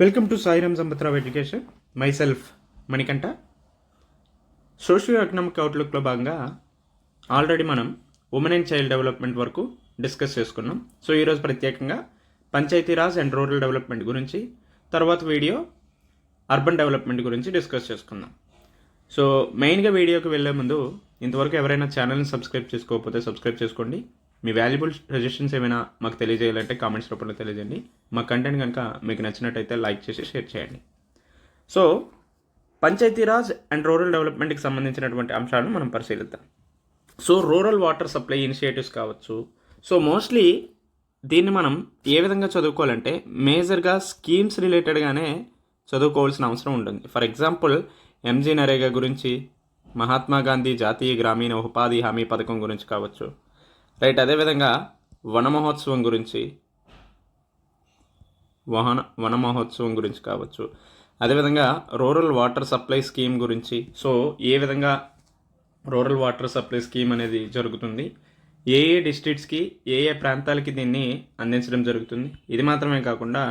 Welcome to Sairam Sampathrao education. Myself Manikanta. Socio economic అవుట్లుక్లో భాగంగా already మనం ఉమెన్ అండ్ చైల్డ్ డెవలప్మెంట్ వరకు డిస్కస్ చేసుకున్నాం. సో ఈరోజు ప్రత్యేకంగా పంచాయతీరాజ్ అండ్ రూరల్ డెవలప్మెంట్ గురించి, తర్వాత వీడియో అర్బన్ డెవలప్మెంట్ గురించి డిస్కస్ చేసుకుందాం. సో మెయిన్గా వీడియోకి వెళ్ళే ముందు ఇంతవరకు ఎవరైనా ఛానల్ని సబ్స్క్రైబ్ చేసుకోకపోతే సబ్స్క్రైబ్ చేసుకోండి. మీ వాల్యుబుల్ సజెషన్స్ ఏమైనా మాకు తెలియజేయాలంటే కామెంట్స్ రూపంలో తెలియజేయండి. మా కంటెంట్ కనుక మీకు నచ్చినట్టయితే లైక్ చేసి షేర్ చేయండి. సో పంచాయతీరాజ్ అండ్ రూరల్ డెవలప్మెంట్కి సంబంధించినటువంటి అంశాలను మనం పరిశీలిద్దాం. So rural water supply initiatives కావచ్చు. సో మోస్ట్లీ దీన్ని మనం ఏ విధంగా చదువుకోవాలంటే మేజర్గా స్కీమ్స్ రిలేటెడ్గానే చదువుకోవాల్సిన అవసరం ఉంటుంది. ఫర్ ఎగ్జాంపుల్ ఎంజీ నరేగా గురించి, మహాత్మా గాంధీ జాతీయ గ్రామీణ ఉపాధి హామీ పథకం గురించి కావచ్చు, రైట్. అదేవిధంగా వన మహోత్సవం గురించి కావచ్చు. అదేవిధంగా రూరల్ వాటర్ సప్లై స్కీమ్ గురించి. సో ఏ విధంగా రూరల్ వాటర్ సప్లై స్కీమ్ అనేది జరుగుతుంది, ఏ డిస్ట్రిక్ట్స్కి ఏ ప్రాంతాలకి దీన్ని అందించడం జరుగుతుంది. ఇది మాత్రమే కాకుండా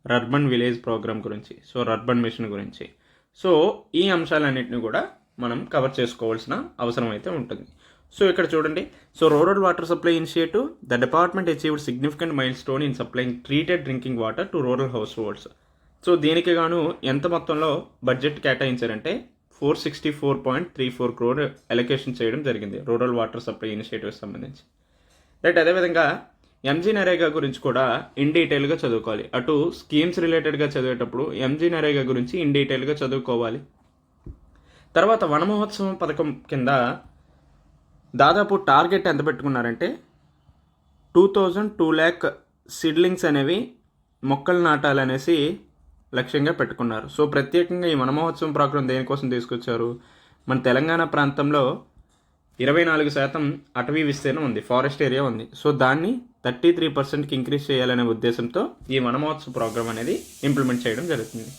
రర్బన్ విలేజ్ ప్రోగ్రామ్ గురించి, సో రర్బన్ మిషన్ గురించి. సో ఈ అంశాలన్నింటినీ కూడా మనం కవర్ చేసుకోవాల్సిన అవసరం అయితే ఉంటుంది. సో ఇక్కడ చూడండి. So rural water supply initiative, the department achieved significant mile stone in supplying treated drinking water to rural house holds. So దీనికి గాను ఎంత మొత్తంలో బడ్జెట్ కేటాయించారంటే 464.34 crore అలొకేషన్ చేయడం జరిగింది రూరల్ వాటర్ సప్లై ఇనిషియేటివ్కి సంబంధించి, రైట్. అదేవిధంగా ఎంజీ నరేగా గురించి కూడా ఇన్ డీటెయిల్గా చదువుకోవాలి. అటు స్కీమ్స్ రిలేటెడ్గా చదివేటప్పుడు ఎంజీ నరేగా గురించి ఇన్ డీటెయిల్గా చదువుకోవాలి. తర్వాత వన మహోత్సవం పథకం కింద దాదాపు టార్గెట్ ఎంత పెట్టుకున్నారంటే 2 lakh సిడ్లింగ్స్ అనేవి మొక్కలు నాటాలనేసి లక్ష్యంగా పెట్టుకున్నారు. సో ప్రత్యేకంగా ఈ వన మహోత్సవం ప్రోగ్రాం దేనికోసం తీసుకొచ్చారు? మన తెలంగాణ ప్రాంతంలో 24% అటవీ విస్తీర్ణం ఉంది, ఫారెస్ట్ ఏరియా ఉంది. సో దాన్ని 33%కి ఇంక్రీజ్ చేయాలనే ఉద్దేశంతో ఈ వన మహోత్సవ ప్రోగ్రాం అనేది ఇంప్లిమెంట్ చేయడం జరుగుతుంది.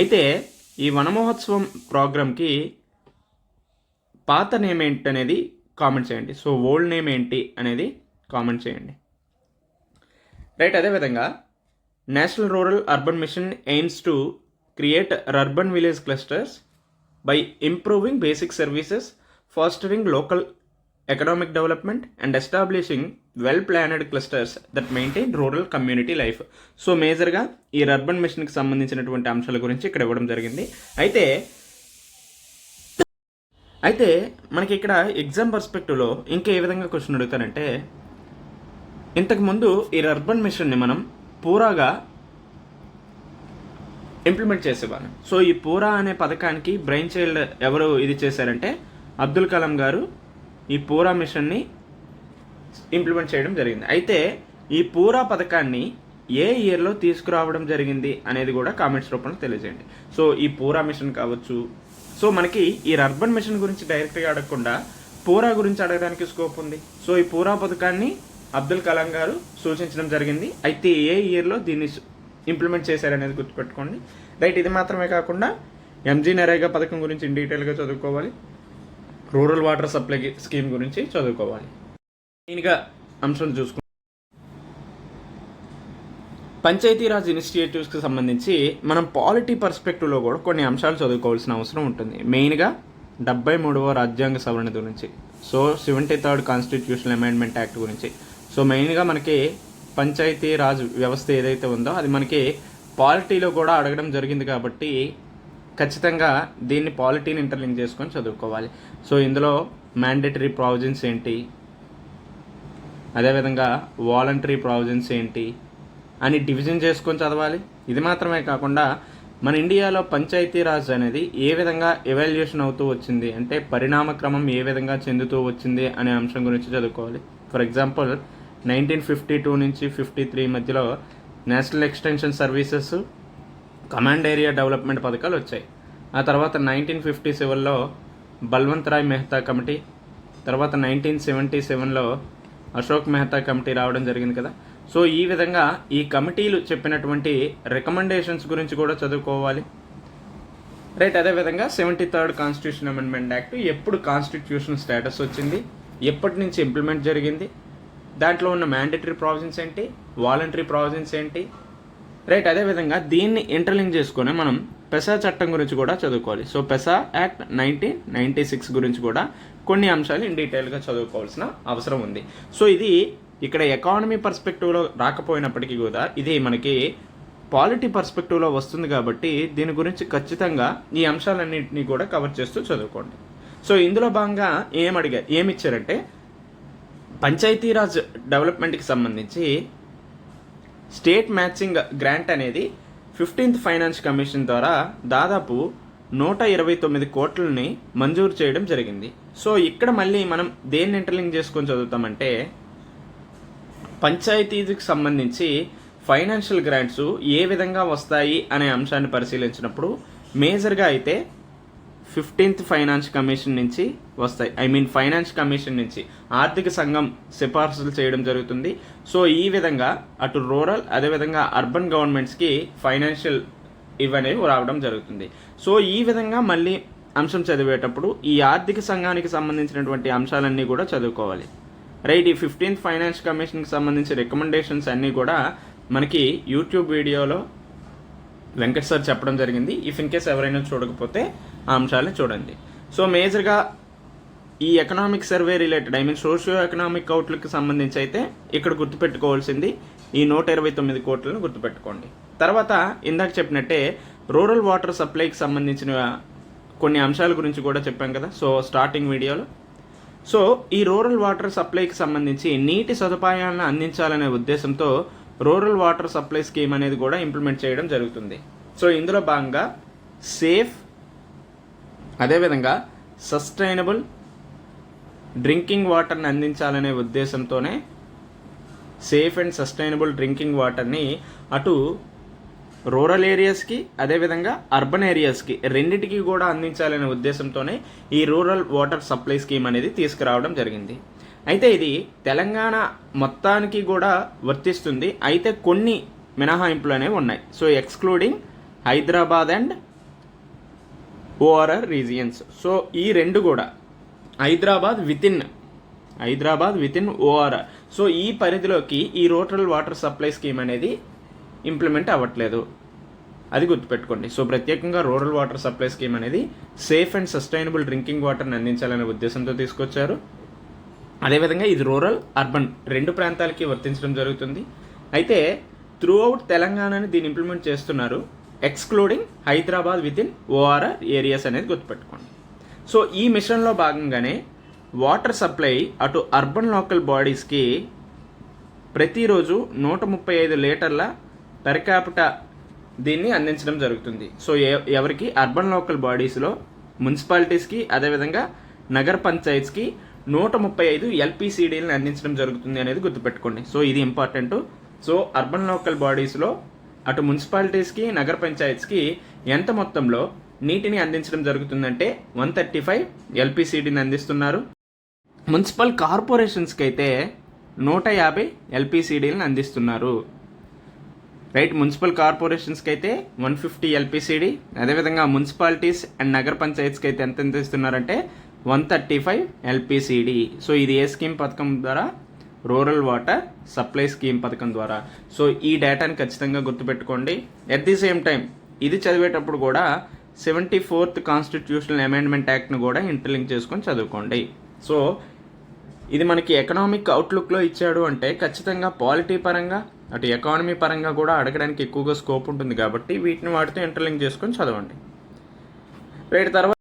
అయితే ఈ వన మహోత్సవం ప్రోగ్రాంకి పాత నేమ్ ఏంటి అనేది కామెంట్ చేయండి. సో ఓల్డ్ నేమ్ ఏంటి అనేది కామెంట్ చేయండి, రైట్. అదేవిధంగా national rural urban mission aims to create urban village clusters by improving basic services, fostering local economic development and establishing well planned clusters that maintain rural community life. So మేజర్గా ఈ urban మిషన్కి సంబంధించినటువంటి అంశాల గురించి ఇక్కడ ఇవ్వడం జరిగింది. అయితే మనకి ఇక్కడ ఎగ్జామ్ పర్స్పెక్టివ్లో ఇంకా ఏ విధంగా క్వశ్చన్ అడుగుతారంటే, ఇంతకుముందు ఈ అర్బన్ మిషన్ని మనం పూరాగా ఇంప్లిమెంట్ చేసేవాళ్ళం. సో ఈ పూరా అనే పథకానికి బ్రెయిన్ చైల్డ్ ఎవరు ఇది చేశారంటే అబ్దుల్ కలాం గారు ఈ పూరా మిషన్ని ఇంప్లిమెంట్ చేయడం జరిగింది. అయితే ఈ పూరా పథకాన్ని ఏ ఇయర్లో తీసుకురావడం జరిగింది అనేది కూడా కామెంట్స్ రూపంలో తెలియజేయండి. సో ఈ పూరా మిషన్ కావచ్చు. సో మనకి ఈ అర్బన్ మిషన్ గురించి డైరెక్ట్గా అడగకుండా పూరా గురించి అడగడానికి స్కోప్ ఉంది. సో ఈ పూరా పథకాన్ని అబ్దుల్ కలాం గారు సూచించడం జరిగింది. అయితే ఏ ఇయర్లో దీన్ని ఇంప్లిమెంట్ చేశారనేది గుర్తుపెట్టుకోండి, రైట్. ఇది మాత్రమే కాకుండా ఎంజీ నరేగా పథకం గురించి ఇన్ డీటెయిల్గా చదువుకోవాలి, రూరల్ వాటర్ సప్లై స్కీమ్ గురించి చదువుకోవాలి. మెయిన్గా అంశం చూసుకుంటే పంచాయతీరాజ్ ఇనిషియేటివ్స్కి సంబంధించి మనం పాలిటీ పర్స్పెక్టివ్లో కూడా కొన్ని అంశాలు చదువుకోవాల్సిన అవసరం ఉంటుంది. మెయిన్గా 73వ రాజ్యాంగ సవరణ గురించి, so 73rd constitutional amendment act గురించి. సో మెయిన్గా మనకి పంచాయతీరాజ్ వ్యవస్థ ఏదైతే ఉందో అది మనకి పాలిటీలో కూడా అడగడం జరిగింది కాబట్టి ఖచ్చితంగా దీన్ని పాలిటీని ఇంటర్లింక్ చేసుకొని చదువుకోవాలి. సో ఇందులో మ్యాండేటరీ ప్రావిజన్స్ ఏంటి, అదేవిధంగా వాలంటరీ ప్రావిజన్స్ ఏంటి అని డివిజన్ చేసుకొని చదవాలి. ఇది మాత్రమే కాకుండా మన ఇండియాలో పంచాయతీరాజ్ అనేది ఏ విధంగా ఎవాల్యుయేషన్ అవుతూ వచ్చింది అంటే పరిణామ క్రమం ఏ విధంగా చెందుతూ వచ్చింది అనే అంశం గురించి చదువుకోవాలి. ఫర్ ఎగ్జాంపుల్ 1952 నుంచి 53 మధ్యలో national extension services, command area development పథకాలు వచ్చాయి. ఆ తర్వాత 1957లో బల్వంత్ రాయ్ మెహతా కమిటీ, తర్వాత 1977లో అశోక్ మెహతా కమిటీ రావడం జరిగింది కదా. సో ఈ విధంగా ఈ కమిటీలు చెప్పినటువంటి రికమెండేషన్స్ గురించి కూడా చదువుకోవాలి, రైట్. అదేవిధంగా 73rd కాన్స్టిట్యూషన్ అమెండ్మెంట్ యాక్ట్ ఎప్పుడు కాన్స్టిట్యూషన్ స్టేటస్ వచ్చింది, ఎప్పటి నుంచి ఇంప్లిమెంట్ జరిగింది, దాంట్లో ఉన్న మ్యాండేటరీ ప్రావిజన్స్ ఏంటి, వాలంటరీ ప్రావిజన్స్ ఏంటి, రైట్. అదేవిధంగా దీన్ని ఇంటర్లింక్ చేసుకొని మనం పెసా చట్టం గురించి కూడా చదువుకోవాలి. సో పెసా యాక్ట్ 1996 గురించి కూడా కొన్ని అంశాలు ఇన్ డీటెయిల్గా చదువుకోవాల్సిన అవసరం ఉంది. సో ఇది ఇక్కడ ఎకానమీ పర్స్పెక్టివ్లో రాకపోయినప్పటికీ కూడా ఇది మనకి పాలిటీ పర్స్పెక్టివ్లో వస్తుంది కాబట్టి దీని గురించి ఖచ్చితంగా ఈ అంశాలన్నింటినీ కూడా కవర్ చేస్తూ చదువుకోండి. సో ఇందులో భాగంగా ఏమిచ్చారంటే పంచాయతీరాజ్ డెవలప్మెంట్కి సంబంధించి స్టేట్ మ్యాచింగ్ గ్రాంట్ అనేది 15th ఫైనాన్స్ కమిషన్ ద్వారా దాదాపు 129 కోట్లని మంజూరు చేయడం జరిగింది. సో ఇక్కడ మళ్ళీ మనం దేన్ని ఇంటర్లింక్ చేసుకొని చదువుతామంటే పంచాయతీకి సంబంధించి ఫైనాన్షియల్ గ్రాంట్స్ ఏ విధంగా వస్తాయి అనే అంశాన్ని పరిశీలించినప్పుడు మేజర్గా అయితే 15th ఫైనాన్స్ కమిషన్ నుంచి వస్తాయి. ఫైనాన్స్ కమిషన్ నుంచి ఆర్థిక సంఘం సిఫార్సులు చేయడం జరుగుతుంది. సో ఈ విధంగా అటు రూరల్ అదేవిధంగా అర్బన్ గవర్నమెంట్స్కి ఫైనాన్షియల్ ఇవనేవి రావడం జరుగుతుంది. సో ఈ విధంగా మళ్ళీ అంశం చదివేటప్పుడు ఈ ఆర్థిక సంఘానికి సంబంధించినటువంటి అంశాలన్నీ కూడా చదువుకోవాలి. రైట్. ఈ 15th ఫైనాన్స్ కమిషన్కి సంబంధించి రికమెండేషన్స్ అన్నీ కూడా మనకి యూట్యూబ్ వీడియోలో వెంకట్ సార్ చెప్పడం జరిగింది. ఇఫ్ ఇన్ కేస్ ఎవరైనా చూడకపోతే ఆ అంశాలను చూడండి. సో మేజర్గా ఈ economic survey related socio economic అవుట్లుక్కి సంబంధించి అయితే ఇక్కడ గుర్తుపెట్టుకోవాల్సింది ఈ 129 కోట్లను గుర్తుపెట్టుకోండి. తర్వాత ఇందాక చెప్పినట్టే రూరల్ వాటర్ సప్లైకి సంబంధించిన కొన్ని అంశాల గురించి కూడా చెప్పాం కదా సో స్టార్టింగ్ వీడియోలో. సో ఈ రూరల్ వాటర్ సప్లైకి సంబంధించి నీటి సదుపాయాలను అందించాలనే ఉద్దేశంతో రూరల్ వాటర్ సప్లై స్కీమ్ అనేది కూడా ఇంప్లిమెంట్ చేయడం జరుగుతుంది. సో ఇందులో భాగంగా సేఫ్ అదేవిధంగా సస్టైనబుల్ డ్రింకింగ్ వాటర్ని అందించాలనే ఉద్దేశంతోనే సేఫ్ అండ్ సస్టైనబుల్ డ్రింకింగ్ వాటర్ని అటు రూరల్ ఏరియాస్కి అదేవిధంగా అర్బన్ ఏరియాస్కి రెండింటికి కూడా అందించాలనే ఉద్దేశంతోనే ఈ రూరల్ వాటర్ సప్లై స్కీమ్ అనేది తీసుకురావడం జరిగింది. అయితే ఇది తెలంగాణ మొత్తానికి కూడా వర్తిస్తుంది. అయితే కొన్ని మినహాయింపులు అనేవి ఉన్నాయి. So excluding Hyderabad and ORR regions. So ఈ రెండు కూడా Hyderabad with in ORR. So ఈ పరిధిలోకి ఈ రూరల్ వాటర్ సప్లై స్కీమ్ అనేది ఇంప్లిమెంట్ అవ్వట్లేదు, అది గుర్తుపెట్టుకోండి. సో ప్రత్యేకంగా రూరల్ వాటర్ సప్లై స్కీమ్ అనేది సేఫ్ అండ్ సస్టైనబుల్ డ్రింకింగ్ వాటర్ని అందించాలనే ఉద్దేశంతో తీసుకొచ్చారు. అదేవిధంగా ఇది రూరల్ అర్బన్ రెండు ప్రాంతాలకి వర్తించడం జరుగుతుంది. అయితే త్రూ అవుట్ తెలంగాణని దీన్ని ఇంప్లిమెంట్ చేస్తున్నారు, excluding Hyderabad with in ORR areas అనేది గుర్తుపెట్టుకోండి. సో ఈ మిషన్లో భాగంగానే వాటర్ సప్లై అటు అర్బన్ లోకల్ బాడీస్కి ప్రతిరోజు 135 లీటర్ల పెర్ క్యాపిటా దీన్ని అందించడం జరుగుతుంది. సో ఎవరికి అర్బన్ లోకల్ బాడీస్లో మున్సిపాలిటీస్కి అదేవిధంగా నగర పంచాయత్స్కి 135 ఎల్పిసిడీలను అందించడం జరుగుతుంది అనేది గుర్తుపెట్టుకోండి. సో ఇది ఇంపార్టెంట్. సో అర్బన్ లోకల్ బాడీస్లో అటు మున్సిపాలిటీస్కి నగర పంచాయత్స్కి ఎంత మొత్తంలో నీటిని అందించడం జరుగుతుందంటే 135 ఎల్పిసిడీని అందిస్తున్నారు. మున్సిపల్ కార్పొరేషన్స్కి అయితే 150 ఎల్పిసిడీలను అందిస్తున్నారు. రైట్. మున్సిపల్ కార్పొరేషన్స్కి అయితే 150 ఎల్పిసిడి, అదేవిధంగా మున్సిపాలిటీస్ అండ్ నగర పంచాయత్స్కి అయితే ఎంత అందిస్తున్నారంటే 135 ఎల్పిసిడి. సో ఇది ఏ స్కీమ్ పథకం ద్వారా? రూరల్ వాటర్ సప్లై స్కీమ్ పథకం ద్వారా. సో ఈ డేటాని ఖచ్చితంగా గుర్తుపెట్టుకోండి. ఎట్ ది సేమ్ టైం ఇది చదివేటప్పుడు కూడా 74th కాన్స్టిట్యూషనల్ అమెండ్మెంట్ యాక్ట్ను కూడా ఇంటర్లింక్ చేసుకొని చదువుకోండి. సో ఇది మనకి ఎకనామిక్ అవుట్లుక్లో ఇచ్చాడు అంటే ఖచ్చితంగా పాలిటీ పరంగా అటు ఎకానమీ పరంగా కూడా అడగడానికి ఎక్కువగా స్కోప్ ఉంటుంది కాబట్టి వీటిని వాటితో ఇంటర్లింక్ చేసుకొని చదవండి. రైట్. తర్వాత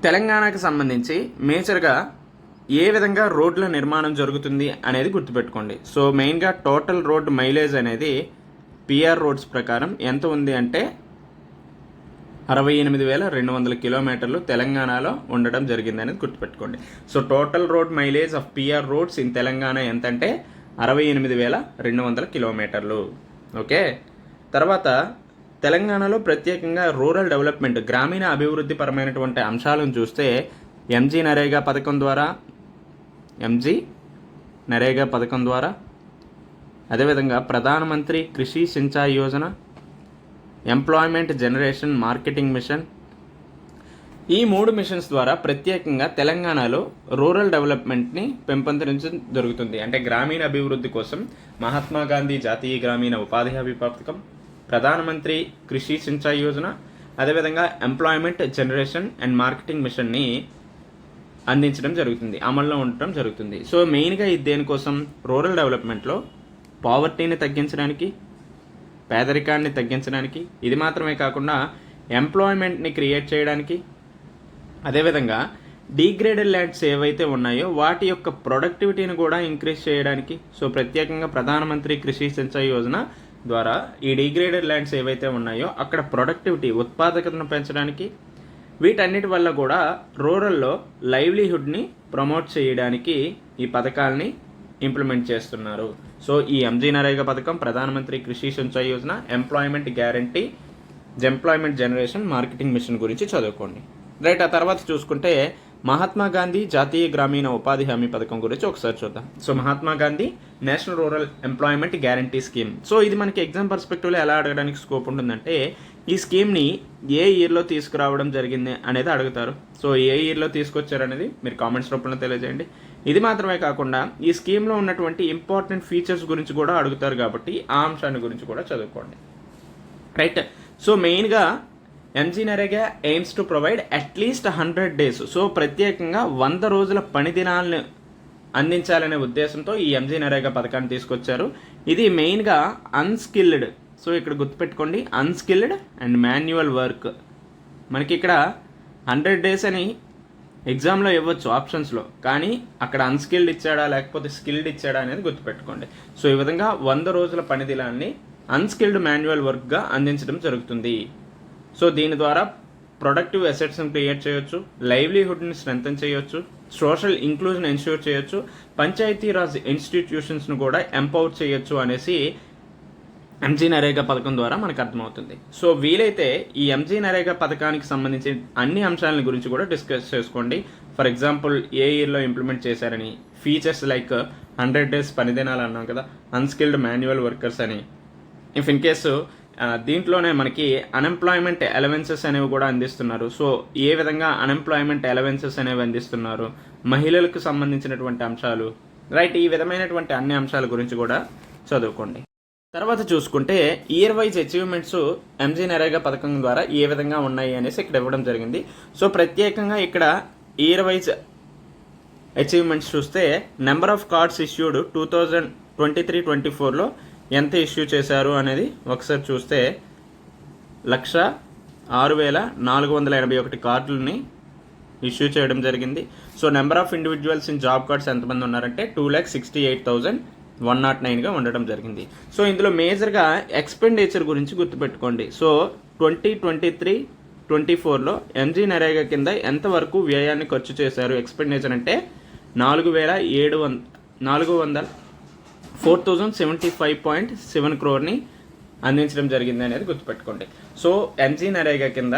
తెలంగాణకు సంబంధించి మేజర్గా ఏ విధంగా రోడ్ల నిర్మాణం జరుగుతుంది అనేది గుర్తుపెట్టుకోండి. సో మెయిన్గా టోటల్ రోడ్ మైలేజ్ అనేది పిఆర్ రోడ్స్ ప్రకారం ఎంత ఉంది అంటే 68,200 కిలోమీటర్లు తెలంగాణలో ఉండడం జరిగింది అనేది గుర్తుపెట్టుకోండి. So total road mileage of PR roads in Telangana ఎంత అంటే 68,200 కిలోమీటర్లు. ఓకే. తర్వాత తెలంగాణలో ప్రత్యేకంగా రూరల్ డెవలప్మెంట్ గ్రామీణ అభివృద్ధి పరమైనటువంటి అంశాలను చూస్తే ఎంజీ నరేగా పథకం ద్వారా అదేవిధంగా Pradhan Mantri Krishi Sinchayee Yojana, employment generation marketing mission, ఈ 3 మిషన్స్ ద్వారా ప్రత్యేకంగా తెలంగాణలో రూరల్ డెవలప్మెంట్ని పెంపొందించడం జరుగుతుంది. అంటే గ్రామీణ అభివృద్ధి కోసం మహాత్మా గాంధీ జాతీయ గ్రామీణ ఉపాధి హామీ పథకం, ప్రధానమంత్రి కృషి సించాయి యోజన, అదేవిధంగా ఎంప్లాయ్మెంట్ జనరేషన్ అండ్ మార్కెటింగ్ మిషన్ని అందించడం జరుగుతుంది, అమల్లో ఉండటం జరుగుతుంది. సో మెయిన్గా ఇది దేనికోసం, రూరల్ డెవలప్మెంట్లో పావర్టీని తగ్గించడానికి, పేదరికాన్ని తగ్గించడానికి, ఇది మాత్రమే కాకుండా ఎంప్లాయ్మెంట్ని క్రియేట్ చేయడానికి, అదేవిధంగా డీగ్రేడెడ్ ల్యాండ్స్ ఏవైతే ఉన్నాయో వాటి యొక్క ప్రొడక్టివిటీని కూడా ఇంక్రీజ్ చేయడానికి. సో ప్రత్యేకంగా ప్రధానమంత్రి కృషి సించాయి యోజన ద్వారా ఈ డీగ్రేడెడ్ ల్యాండ్స్ ఏవైతే ఉన్నాయో అక్కడ ప్రొడక్టివిటీ, ఉత్పాదకతను పెంచడానికి, వీటన్నిటి వల్ల కూడా రూరల్లో లైవ్లీహుడ్ని ప్రమోట్ చేయడానికి ఈ పథకాలని ఇంప్లిమెంట్ చేస్తున్నారు. సో ఈ ఎంజీ నరేగా పథకం, Pradhan Mantri Krishi Sinchayee Yojana, employment guarantee, employment generation, marketing mission గురించి చదువుకోండి. రైట్. ఆ తర్వాత చూసుకుంటే మహాత్మా గాంధీ జాతీయ గ్రామీణ ఉపాధి హామీ పథకం గురించి ఒకసారి చూద్దాం. So Mahatma Gandhi national rural employment guarantee scheme. So ఇది మనకి ఎగ్జామ్ పర్స్పెక్టివ్లో ఎలా అడగడానికి స్కోప్ ఉంటుందంటే, ఈ స్కీమ్ని ఏ ఇయర్లో తీసుకురావడం జరిగింది అనేది అడుగుతారు. సో ఏ ఇయర్లో తీసుకొచ్చారనేది మీరు కామెంట్స్ రూపంలో తెలియజేయండి. ఇది మాత్రమే కాకుండా ఈ స్కీమ్లో ఉన్నటువంటి ఇంపార్టెంట్ ఫీచర్స్ గురించి కూడా అడుగుతారు కాబట్టి ఆ అంశాన్ని గురించి కూడా చదువుకోండి. రైట్. సో మెయిన్గా MG NREGA AIIMS to provide at least 100 days. So ప్రత్యేకంగా 100 రోజుల పని దినాలను అందించాలనే ఉద్దేశంతో ఈ ఎంజీ నరేగా పథకాన్ని తీసుకొచ్చారు. ఇది మెయిన్గా అన్స్కిల్డ్, సో ఇక్కడ గుర్తుపెట్టుకోండి, అన్స్కిల్డ్ అండ్ మాన్యువల్ వర్క్. మనకి ఇక్కడ 100 days అని ఎగ్జామ్లో ఇవ్వచ్చు ఆప్షన్స్లో, కానీ అక్కడ అన్స్కిల్డ్ ఇచ్చాడా లేకపోతే స్కిల్డ్ ఇచ్చాడా అనేది గుర్తుపెట్టుకోండి. సో ఈ విధంగా 100 రోజుల పని దినాన్ని అన్స్కిల్డ్ మాన్యువల్ వర్క్గా అందించడం జరుగుతుంది. సో దీని ద్వారా ప్రొడక్టివ్ అసెట్స్ని క్రియేట్ చేయొచ్చు, లైవ్లీహుడ్ని స్ట్రెంథన్ చేయొచ్చు, సోషల్ ఇంక్లూజన్ ఎన్ష్యూర్ చేయొచ్చు, పంచాయతీరాజ్ ఇన్స్టిట్యూషన్స్ను కూడా ఎంపవర్ చేయొచ్చు అనేసి ఎంజీ నరేగా పథకం ద్వారా మనకు అర్థమవుతుంది. సో వీలైతే ఈ ఎంజీ నరేగా పథకానికి సంబంధించి అన్ని అంశాల గురించి కూడా డిస్కస్ చేసుకోండి. ఫర్ ఎగ్జాంపుల్ ఏ ఇయర్లో ఇంప్లిమెంట్ చేశారని, ఫీచర్స్ లైక్ 100 days పని దినాలు అన్నాం కదా, అన్స్కిల్డ్ మాన్యువల్ వర్కర్స్ అని, ఇఫ్ ఇన్ కేసు దీంట్లోనే మనకి అన్ఎంప్లాయ్మెంట్ అలవెన్సెస్ అనేవి కూడా అందిస్తున్నారు. సో ఏ విధంగా అన్ఎంప్లాయ్మెంట్ అలవెన్సెస్ అనేవి అందిస్తున్నారు, మహిళలకు సంబంధించినటువంటి అంశాలు, రైట్, ఈ విధమైనటువంటి అన్ని అంశాల గురించి కూడా చదువుకోండి. తర్వాత చూసుకుంటే year wise achievements MG NREGA పథకం ద్వారా ఏ విధంగా ఉన్నాయి అనేసి ఇక్కడ ఇవ్వడం జరిగింది. సో ప్రత్యేకంగా ఇక్కడ ఇయర్ వైజ్ అచీవ్మెంట్స్ చూస్తే నెంబర్ ఆఫ్ కార్డ్స్ ఇష్యూడ్ 2023-24లో ఎంత ఇష్యూ చేశారు అనేది ఒకసారి చూస్తే 1,06,481 కార్డులని ఇష్యూ చేయడం జరిగింది. So number of individuals in job cards ఎంతమంది ఉన్నారంటే 2,68,109గా ఉండడం జరిగింది. సో ఇందులో మేజర్గా ఎక్స్పెండిచర్ గురించి గుర్తుపెట్టుకోండి. సో 2023-24లో ఎంజీ నరేగా కింద ఎంతవరకు వ్యయాన్ని ఖర్చు చేశారు, ఎక్స్పెండిచర్ అంటే 4,075.7 crore అందించడం జరిగింది అనేది గుర్తుపెట్టుకోండి. సో ఎంజీ నరేగా కింద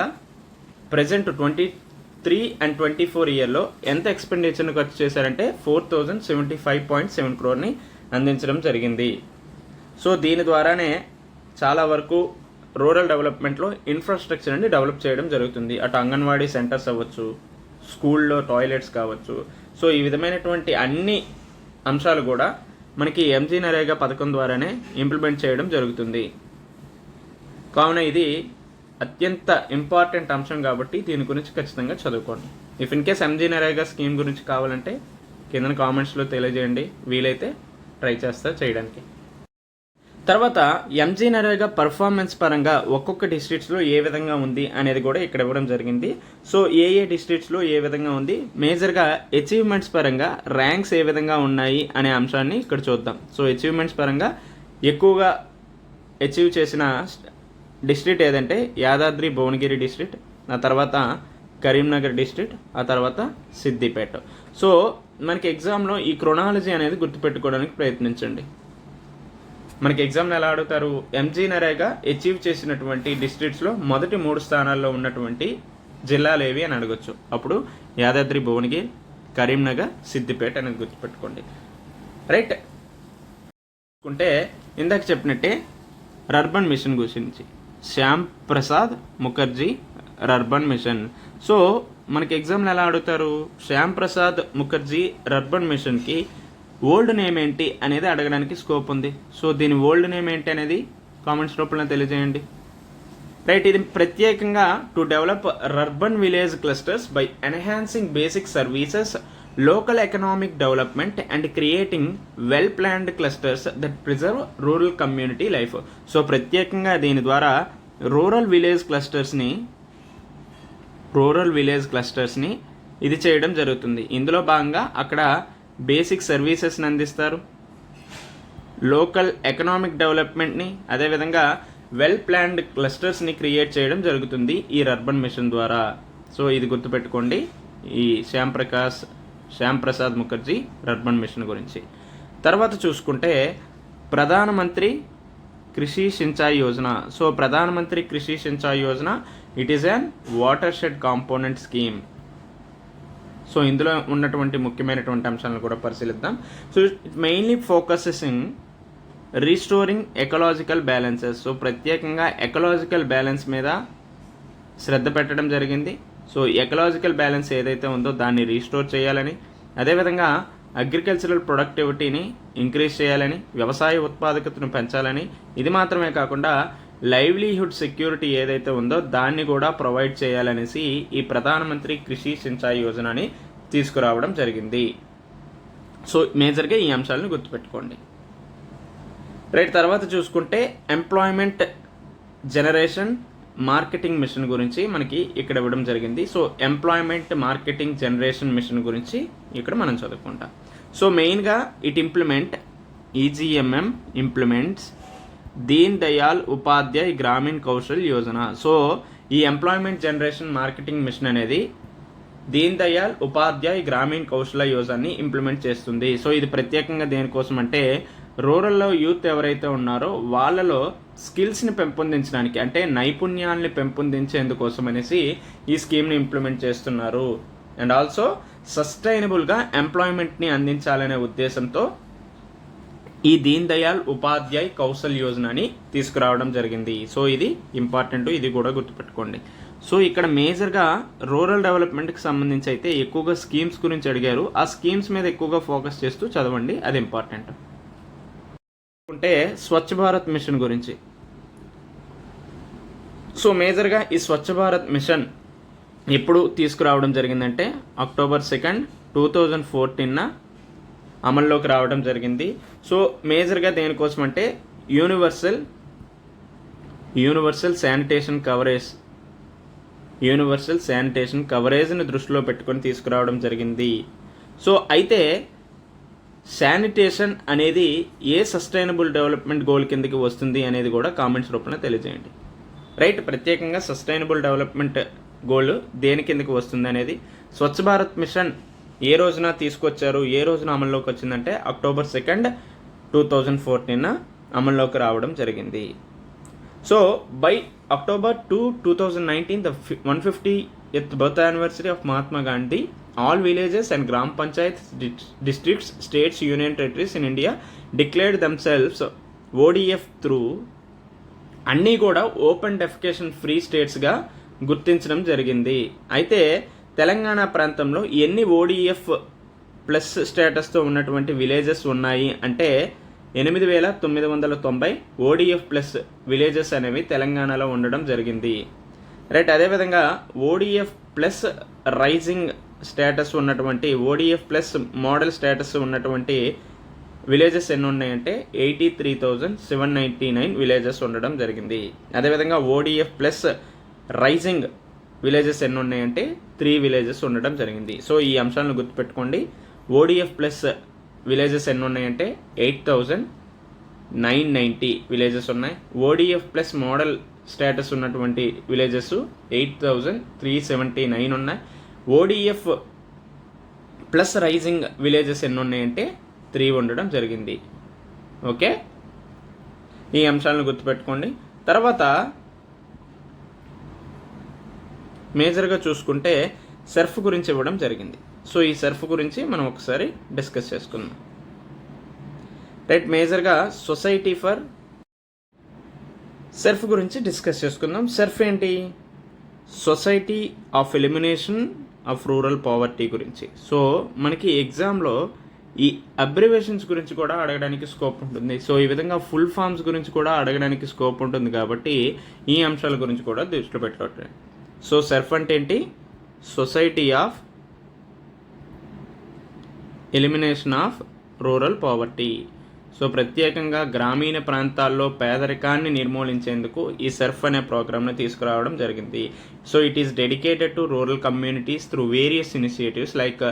ప్రజెంట్ 23 and 24 ఇయర్లో ఎంత ఎక్స్పెండిచర్ను ఖర్చు చేశారంటే 4,075.7 crore అందించడం జరిగింది. సో దీని ద్వారానే చాలా వరకు రూరల్ డెవలప్మెంట్లో ఇన్ఫ్రాస్ట్రక్చర్ని డెవలప్ చేయడం జరుగుతుంది. అటు అంగన్వాడీ సెంటర్స్ అవ్వచ్చు, స్కూల్లో టాయిలెట్స్ కావచ్చు. సో ఈ విధమైనటువంటి అన్ని అంశాలు కూడా మనకి ఎంజీ నరేగా పథకం ద్వారానే ఇంప్లిమెంట్ చేయడం జరుగుతుంది. కావున ఇది అత్యంత ఇంపార్టెంట్ అంశం కాబట్టి దీని గురించి ఖచ్చితంగా చదువుకోండి. If in case MG NREGA scheme గురించి కావాలంటే కింద కామెంట్స్లో తెలియజేయండి, వీలైతే ట్రై చేస్తా చేయడానికి. తర్వాత ఎంజీ నరేగా పర్ఫార్మెన్స్ పరంగా ఒక్కొక్క డిస్ట్రిక్ట్స్లో ఏ విధంగా ఉంది అనేది కూడా ఇక్కడ ఇవ్వడం జరిగింది. సో ఏ డిస్ట్రిక్ట్స్లో ఏ విధంగా ఉంది, మేజర్గా అచీవ్మెంట్స్ పరంగా ర్యాంక్స్ ఏ విధంగా ఉన్నాయి అనే అంశాన్ని ఇక్కడ చూద్దాం. సో అచీవ్మెంట్స్ పరంగా ఎక్కువగా అచీవ్ చేసిన డిస్ట్రిక్ట్ ఏదంటే యాదాద్రి భువనగిరి డిస్ట్రిక్ట్, ఆ తర్వాత కరీంనగర్ డిస్ట్రిక్ట్, ఆ తర్వాత సిద్దిపేట. సో మనకి ఎగ్జామ్లో ఈ క్రొనాలజీ అనేది గుర్తుపెట్టుకోవడానికి ప్రయత్నించండి. మనకి ఎగ్జామ్లో ఎలా అడుగుతారు, ఎంజీ నరేగా అచీవ్ చేసినటువంటి డిస్ట్రిక్ట్స్లో మొదటి 3 స్థానాల్లో ఉన్నటువంటి జిల్లాలు ఏవి అని అడగొచ్చు. అప్పుడు యాదాద్రి భువనగిరి, కరీంనగర్, సిద్దిపేట అనేది గుర్తుపెట్టుకోండి. రైట్. అనుకుంటే ఇందాక చెప్పినట్టే రర్బన్ మిషన్ గురించి Shyam Prasad Mukherjee rurban machine. So మనకి ఎగ్జామ్లో ఎలా అడుగుతారు, శ్యామ్ ప్రసాద్ ముఖర్జీ రర్బన్ మిషన్కి ఓల్డ్ నేమ్ ఏంటి అనేది అడగడానికి స్కోప్ ఉంది. సో దీని ఓల్డ్ నేమ్ ఏంటి అనేది కామెంట్స్ రూపంలో తెలియజేయండి. రైట్, ఇది ప్రత్యేకంగా to develop rurban village clusters by enhancing basic services, local economic development and creating well planned clusters that preserve rural community life. So ప్రత్యేకంగా దీని ద్వారా రూరల్ విలేజ్ క్లస్టర్స్ని ఇది చేయడం జరుగుతుంది. ఇందులో భాగంగా అక్కడ బేసిక్ సర్వీసెస్ని అందిస్తారు, లోకల్ ఎకనామిక్ డెవలప్మెంట్ని, అదేవిధంగా వెల్ ప్లాన్డ్ క్లస్టర్స్ని క్రియేట్ చేయడం జరుగుతుంది ఈ రర్బన్ మిషన్ ద్వారా. సో ఇది గుర్తుపెట్టుకోండి ఈ శ్యామ్ ప్రసాద్ ముఖర్జీ రర్బన్ మిషన్ గురించి. తర్వాత చూసుకుంటే ప్రధానమంత్రి Krishi Sinchayee Yojana. So Pradhan Mantri Krishi Sinchayee Yojana it is an watershed component scheme. So ఇందులో ఉన్నటువంటి ముఖ్యమైనటువంటి అంశాలను కూడా పరిశీలిద్దాం. So it mainly focuses in restoring ecological balances. So ప్రత్యేకంగా ఎకలాజికల్ బ్యాలెన్స్ మీద శ్రద్ధ పెట్టడం జరిగింది. సో ఎకలాజికల్ బ్యాలెన్స్ ఏదైతే ఉందో దాన్ని రీస్టోర్ చేయాలని, అదేవిధంగా అగ్రికల్చరల్ ప్రొడక్టివిటీని ఇంక్రీజ్ చేయాలని, వ్యవసాయ ఉత్పాదకతను పెంచాలని, ఇది మాత్రమే కాకుండా లైవ్లీహుడ్ సెక్యూరిటీ ఏదైతే ఉందో దాన్ని కూడా ప్రొవైడ్ చేయాలనేసి ఈ ప్రధానమంత్రి కృషి సించాయి యోజనని తీసుకురావడం జరిగింది. సో మేజర్గా ఈ అంశాలను గుర్తుపెట్టుకోండి. రైట్, తర్వాత చూసుకుంటే ఎంప్లాయ్మెంట్ జనరేషన్ మార్కెటింగ్ మిషన్ గురించి మనకి ఇక్కడ ఇవ్వడం జరిగింది. So employment marketing generation mission గురించి ఇక్కడ మనం చదువుకుంటాం. సో మెయిన్గా it implement EGMM implements Deen Dayal Upadhyay Grameen Kaushal Yojana. So ఈ ఎంప్లాయ్మెంట్ జనరేషన్ మార్కెటింగ్ మిషన్ అనేది దీన్ దయాల్ ఉపాధ్యాయ్ గ్రామీణ్ కౌశల యోజనని ఇంప్లిమెంట్ చేస్తుంది. సో ఇది ప్రత్యేకంగా దేనికోసం అంటే రూరల్లో యూత్ ఎవరైతే ఉన్నారో వాళ్ళలో స్కిల్స్ని పెంపొందించడానికి, అంటే నైపుణ్యాన్ని పెంపొందించేందుకోసం అనేసి ఈ స్కీమ్ని ఇంప్లిమెంట్ చేస్తున్నారు. అండ్ ఆల్సో సస్టైనబుల్గా ఎంప్లాయ్మెంట్ని అందించాలనే ఉద్దేశంతో ఈ దీన్ దయాల్ ఉపాధ్యాయ్ కౌశల్ యోజనని తీసుకురావడం జరిగింది. సో ఇది ఇంపార్టెంట్, ఇది కూడా గుర్తుపెట్టుకోండి. సో ఇక్కడ మేజర్గా రూరల్ డెవలప్మెంట్కి సంబంధించి అయితే ఎక్కువగా స్కీమ్స్ గురించి అడిగారు. ఆ స్కీమ్స్ మీద ఎక్కువగా ఫోకస్ చేస్తూ చదవండి, అది ఇంపార్టెంట్. అంటే స్వచ్ఛ భారత్ మిషన్ గురించి. సో మేజర్గా ఈ స్వచ్ఛ భారత్ మిషన్ ఎప్పుడు తీసుకురావడం జరిగిందంటే October 2, 2014 అమల్లోకి రావడం జరిగింది. సో మేజర్గా దేనికోసం అంటే యూనివర్సల్ శానిటేషన్ కవరేజ్ని దృష్టిలో పెట్టుకొని తీసుకురావడం జరిగింది. సో అయితే శానిటేషన్ అనేది ఏ సస్టైనబుల్ డెవలప్మెంట్ గోల్ కిందకి వస్తుంది అనేది కూడా కామెంట్స్ రూపంలో తెలియజేయండి. రైట్, ప్రత్యేకంగా సస్టైనబుల్ డెవలప్మెంట్ గోల్ దేని కిందకి వస్తుంది అనేది. స్వచ్ఛ భారత్ మిషన్ ఏ రోజున తీసుకొచ్చారు, ఏ రోజున అమల్లోకి వచ్చిందంటే October 2, 2014 అమల్లోకి రావడం జరిగింది. So by October 2, 2019 the 150th birth anniversary of Mahatma Gandhi, all villages and gram panchayats, districts, states, union territories in India declared themselves ODF through అన్నీ కూడా ఓపెన్ డెఫికేషన్ ఫ్రీ స్టేట్స్గా గుర్తించడం జరిగింది. అయితే తెలంగాణ ప్రాంతంలో ఎన్ని ODF ప్లస్ స్టేటస్తో ఉన్నటువంటి విలేజెస్ ఉన్నాయి అంటే 8,990 ODF ప్లస్ విలేజెస్ అనేవి తెలంగాణలో ఉండడం జరిగింది. రైట్, అదేవిధంగా ODF ప్లస్ రైజింగ్ స్టేటస్ ఉన్నటువంటి, ODF ప్లస్ మోడల్ స్టేటస్ ఉన్నటువంటి విలేజెస్ ఎన్ని ఉన్నాయంటే 83,799 విలేజెస్ ఉండడం జరిగింది. అదేవిధంగా ODF ప్లస్ రైజింగ్ విలేజెస్ ఎన్ని ఉన్నాయంటే 3 విలేజెస్ ఉండడం జరిగింది. సో ఈ అంశాలను గుర్తుపెట్టుకోండి. ODF ప్లస్ విలేజెస్ ఎన్ని ఉన్నాయంటే 8,990 విలేజెస్ ఉన్నాయి. ODF ప్లస్ మోడల్ స్టేటస్ ఉన్నటువంటి విలేజెస్ 8,379 ఉన్నాయి. ODF ప్లస్ రైజింగ్ విలేజెస్ ఎన్ని ఉన్నాయంటే 3 ఉండడం జరిగింది. ఓకే, ఈ అంశాలను గుర్తుపెట్టుకోండి. తర్వాత మేజర్గా చూసుకుంటే సెర్ఫ్ గురించి ఇవ్వడం జరిగింది. సో ఈ సెర్ఫ్ గురించి మనం ఒకసారి డిస్కస్ చేసుకుందాం. రైట్, మేజర్గా సొసైటీ ఫర్ సెర్ఫ్ గురించి డిస్కస్ చేసుకుందాం. సెర్ఫ్ ఏంటి? Society of elimination of rural poverty గురించి. సో మనకి ఎగ్జామ్లో ఈ అబ్రివేషన్స్ గురించి కూడా అడగడానికి స్కోప్ ఉంటుంది. సో ఈ విధంగా ఫుల్ ఫామ్స్ గురించి కూడా అడగడానికి స్కోప్ ఉంటుంది కాబట్టి ఈ అంశాల గురించి కూడా దృష్టిలో పెట్టాలి. సో సెర్ఫ్ అంటే ఏంటి? Society of elimination of rural poverty. So ప్రత్యేకంగా గ్రామీణ ప్రాంతాల్లో పేదరికాన్ని నిర్మూలించేందుకు ఈ సెర్ఫ్ అనే ప్రోగ్రామ్ని తీసుకురావడం జరిగింది. So it is dedicated to rural communities through various initiatives like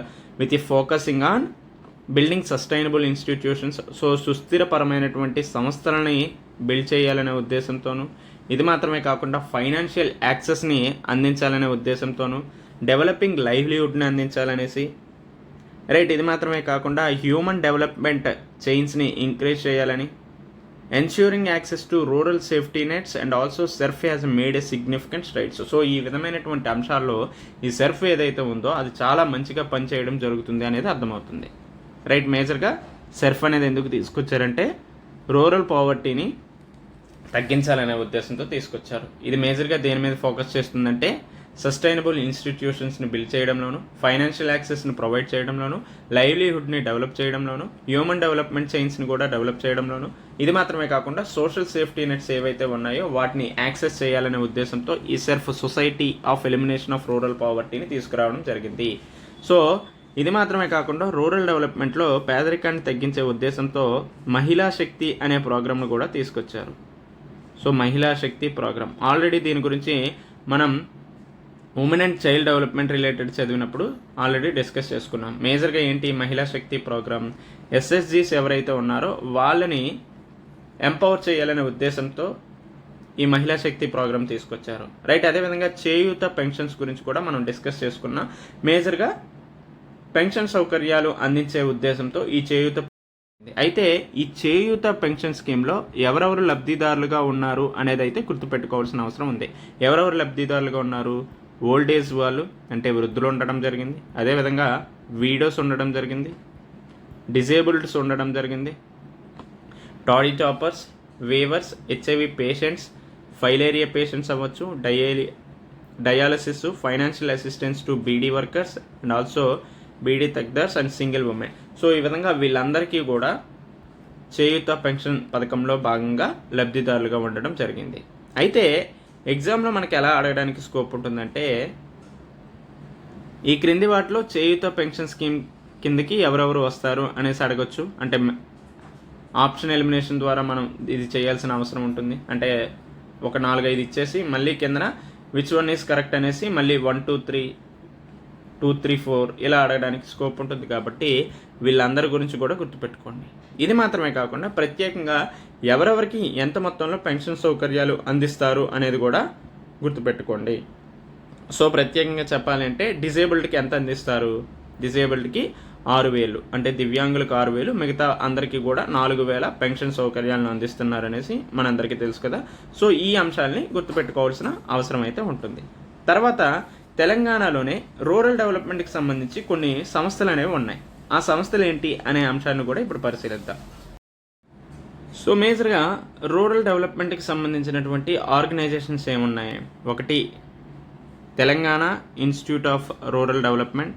with focusing on building sustainable institutions. So సుస్థిరపరమైనటువంటి సంస్థలని బిల్డ్ చేయాలనే ఉద్దేశంతోనూ, ఇది మాత్రమే కాకుండా ఫైనాన్షియల్ యాక్సెస్ని అందించాలనే ఉద్దేశంతోనూ, డెవలపింగ్ లైవ్లీహుడ్ని అందించాలనేసి, రైట్, ఇది మాత్రమే కాకుండా హ్యూమన్ డెవలప్మెంట్ చైన్స్ని ఇంక్రీజ్ చేయాలని, ensuring access to rural safety nets and also SERP has made a significant strides. So ఈ విధమైనటువంటి అంశాల్లో ఈ సెర్ఫ్ ఏదైతే ఉందో అది చాలా మంచిగా పనిచేయడం జరుగుతుంది అనేది అర్థమవుతుంది. రైట్, మేజర్గా సెర్ఫ్ అనేది ఎందుకు తీసుకొచ్చారంటే రూరల్ పావర్టీని తగ్గించాలనే ఉద్దేశంతో తీసుకొచ్చారు. ఇది మేజర్గా దేని మీద ఫోకస్ చేస్తుందంటే సస్టైనబుల్ ఇన్స్టిట్యూషన్స్ని బిల్డ్ చేయడంలోను, ఫైనాన్షియల్ యాక్సెస్ని ప్రొవైడ్ చేయడంలోను, లైవ్లీహుడ్ని డెవలప్ చేయడంలోను, హ్యూమన్ డెవలప్మెంట్ చైన్స్ని కూడా డెవలప్ చేయడంలోను, ఇది మాత్రమే కాకుండా సోషల్ సేఫ్టీ నెట్స్ ఏవైతే ఉన్నాయో వాటిని యాక్సెస్ చేయాలనే ఉద్దేశంతో ఈ SERP society of elimination of rural పావర్టీని తీసుకురావడం జరిగింది. సో ఇది మాత్రమే కాకుండా రూరల్ డెవలప్మెంట్లో పేదరికాన్ని తగ్గించే ఉద్దేశంతో మహిళా శక్తి అనే ప్రోగ్రామ్ను కూడా తీసుకొచ్చారు. So Mahila Shakti programme already దీని గురించి మనం women and child development related చదివినప్పుడు ఆల్రెడీ డిస్కస్ చేసుకున్నాం. మేజర్గా ఏంటి మహిళా శక్తి ప్రోగ్రామ్? ఎస్ఎస్జీస్ ఎవరైతే ఉన్నారో వాళ్ళని ఎంపవర్ చేయాలనే ఉద్దేశంతో ఈ మహిళా శక్తి ప్రోగ్రామ్ తీసుకొచ్చారు. రైట్, అదేవిధంగా చేయూత పెన్షన్స్ గురించి కూడా మనం డిస్కస్ చేసుకున్నాం. మేజర్గా పెన్షన్ సౌకర్యాలు అందించే ఉద్దేశంతో ఈ చేయూత. అయితే ఈ చేయూత పెన్షన్ స్కీమ్లో ఎవరెవరు లబ్ధిదారులుగా ఉన్నారు అనేది అయితే గుర్తుపెట్టుకోవాల్సిన అవసరం ఉంది. ఎవరెవరు లబ్ధిదారులుగా ఉన్నారు? ఓల్డ్ ఏజ్ వాళ్ళు, అంటే వృద్ధులు ఉండడం జరిగింది, అదేవిధంగా వీడోస్ ఉండడం జరిగింది, డిజేబుల్డ్స్ ఉండడం జరిగింది, toddy tappers, weavers, HIV patients, filaria patients అవ్వచ్చు, dialysis, financial assistance to beedi workers and also beedi తగ్దర్స్ అండ్ సింగిల్ ఉమెన్. సో ఈ విధంగా వీళ్ళందరికీ కూడా చేయూత పెన్షన్ పథకంలో భాగంగా లబ్ధిదారులుగా ఉండడం జరిగింది. అయితే ఎగ్జామ్లో మనకి ఎలా అడగడానికి స్కోప్ ఉంటుందంటే ఈ క్రింది వాటిలో చేయూత పెన్షన్ స్కీమ్ కిందకి ఎవరెవరు వస్తారు అనేసి అడగొచ్చు. అంటే ఆప్షన్ ఎలిమినేషన్ ద్వారా మనం ఇది చేయాల్సిన అవసరం ఉంటుంది. అంటే ఒక 4-5 ఇచ్చేసి మళ్ళీ కిందన విచ్ వన్ ఈస్ కరెక్ట్ అనేసి మళ్ళీ 1 2 3 2 3 4 ఇలా అడగడానికి స్కోప్ ఉంటుంది. కాబట్టి వీళ్ళందరి గురించి కూడా గుర్తుపెట్టుకోండి. ఇది మాత్రమే కాకుండా ప్రత్యేకంగా ఎవరెవరికి ఎంత మొత్తంలో పెన్షన్ సౌకర్యాలు అందిస్తారు అనేది కూడా గుర్తుపెట్టుకోండి. సో ప్రత్యేకంగా చెప్పాలంటే డిజేబుల్డ్కి ఎంత అందిస్తారు? డిజేబుల్డ్కి 6,000, అంటే దివ్యాంగులకు 6,000, మిగతా అందరికీ కూడా 4,000 పెన్షన్ సౌకర్యాలను అందిస్తున్నారనేసి మనందరికీ తెలుసు కదా. సో ఈ అంశాలని గుర్తుపెట్టుకోవాల్సిన అవసరం అయితే ఉంటుంది. తర్వాత తెలంగాణలోనే రూరల్ డెవలప్మెంట్కి సంబంధించి కొన్ని సంస్థలు అనేవి ఉన్నాయి. ఆ సంస్థలు ఏంటి అనే అంశాన్ని కూడా ఇప్పుడు పరిశీలిద్దాం. సో మేజర్గా రూరల్ డెవలప్మెంట్కి సంబంధించినటువంటి ఆర్గనైజేషన్స్ ఏమున్నాయి? ఒకటి Telangana institute of rural development.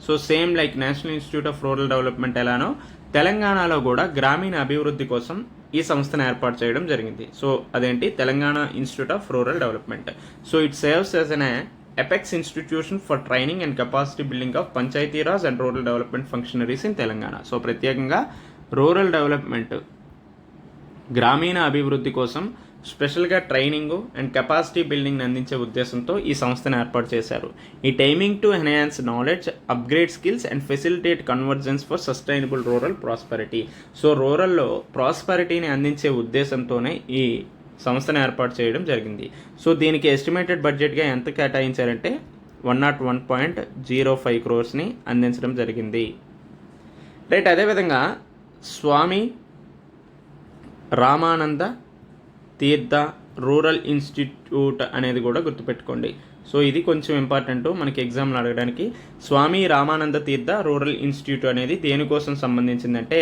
So same like national institute of rural development ఎలానో తెలంగాణలో కూడా గ్రామీణ అభివృద్ధి కోసం ఈ సంస్థను ఏర్పాటు చేయడం జరిగింది. సో అదేంటి? Telangana institute of rural development. So it serves as an apex institution for training and capacity building of Panchayati Raj and rural development functionaries in Telangana. So ప్రత్యేకంగా రూరల్ డెవలప్మెంట్, గ్రామీణ అభివృద్ధి కోసం స్పెషల్గా ట్రైనింగ్ అండ్ కెపాసిటీ బిల్డింగ్ని అందించే ఉద్దేశంతో ఈ సంస్థను ఏర్పాటు చేశారు. ఈ timing to enhance knowledge, upgrade skills and facilitate convergence for sustainable rural prosperity. So రూరల్లో ప్రాస్పరిటీని అందించే ఉద్దేశంతోనే ఈ సంస్థను ఏర్పాటు చేయడం జరిగింది. సో దీనికి ఎస్టిమేటెడ్ బడ్జెట్గా ఎంత కేటాయించారంటే 101.05 crores అందించడం జరిగింది. రైట్, అదేవిధంగా స్వామి రామానంద తీర్థ రూరల్ ఇన్స్టిట్యూట్ అనేది కూడా గుర్తుపెట్టుకోండి. సో ఇది కొంచెం ఇంపార్టెంట్ మనకి ఎగ్జామ్లో అడగడానికి. స్వామి రామానంద తీర్థ రూరల్ ఇన్స్టిట్యూట్ అనేది దేనికోసం సంబంధించిందంటే